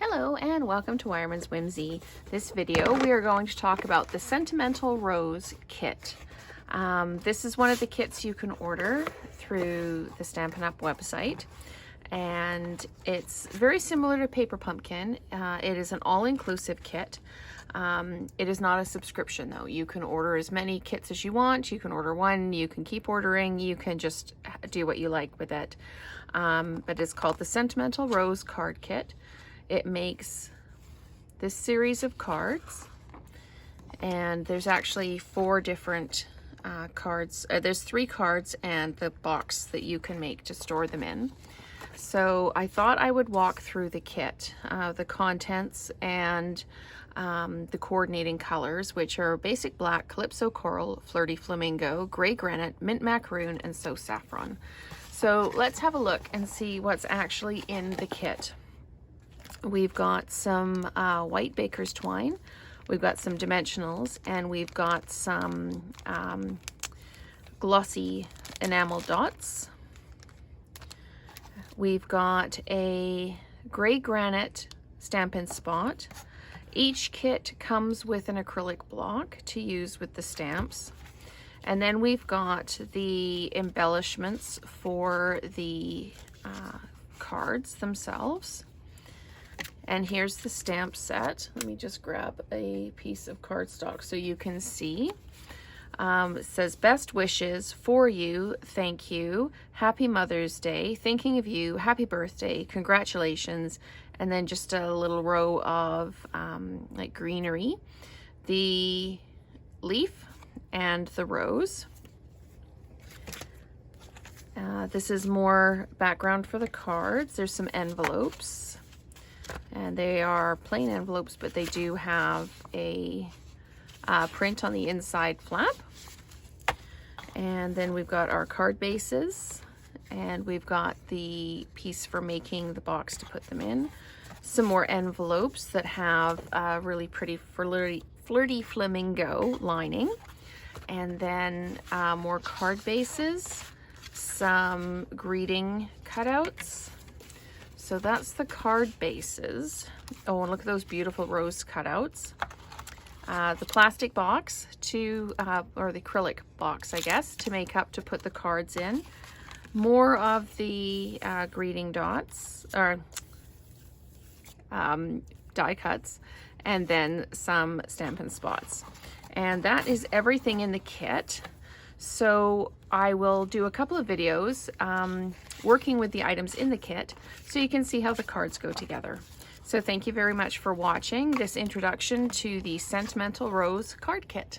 Hello and welcome to Weyermann's Whimsy. This video we are going to talk about the Sentimental Rose Kit. This is one of the kits you can order through the Stampin' Up website, and it's very similar to Paper Pumpkin. It is an all-inclusive kit. It is not a subscription though. You can order as many kits as you want. You can order one, you can keep ordering, you can just do what you like with it. But it's called the Sentimental Rose Card Kit. It makes this series of cards, and there's actually 4 different cards. There's 3 cards and the box that you can make to store them in. So I thought I would walk through the kit, the contents, and the coordinating colors, which are basic black, calypso coral, flirty flamingo, gray granite, mint macaroon, and so saffron. So let's have a look and see what's actually in the kit. We've got some white baker's twine, we've got some dimensionals, and we've got some glossy enamel dots. We've got a gray granite Stampin' Spot. Each kit comes with an acrylic block to use with the stamps. And then we've got the embellishments for the cards themselves. And here's the stamp set. Let me just grab a piece of cardstock so you can see. It says, best wishes for you, thank you, happy Mother's Day, thinking of you, happy birthday, congratulations, and then just a little row of like greenery, the leaf, and the rose. This is more background for the cards. There's some envelopes. And they are plain envelopes, but they do have a print on the inside flap. And then we've got our card bases, and we've got the piece for making the box to put them in. Some more envelopes that have a really pretty flirty flamingo lining. And then more card bases, some greeting cutouts. So that's the card bases. Oh, and look at those beautiful rose cutouts. The plastic box or the acrylic box, I guess, to make up to put the cards in. More of the greeting dots, or die cuts, and then some Stampin' Spots. And that is everything in the kit. So I will do a couple of videos working with the items in the kit so you can see how the cards go together. So thank you very much for watching this introduction to the Sentimental Rose Card Kit.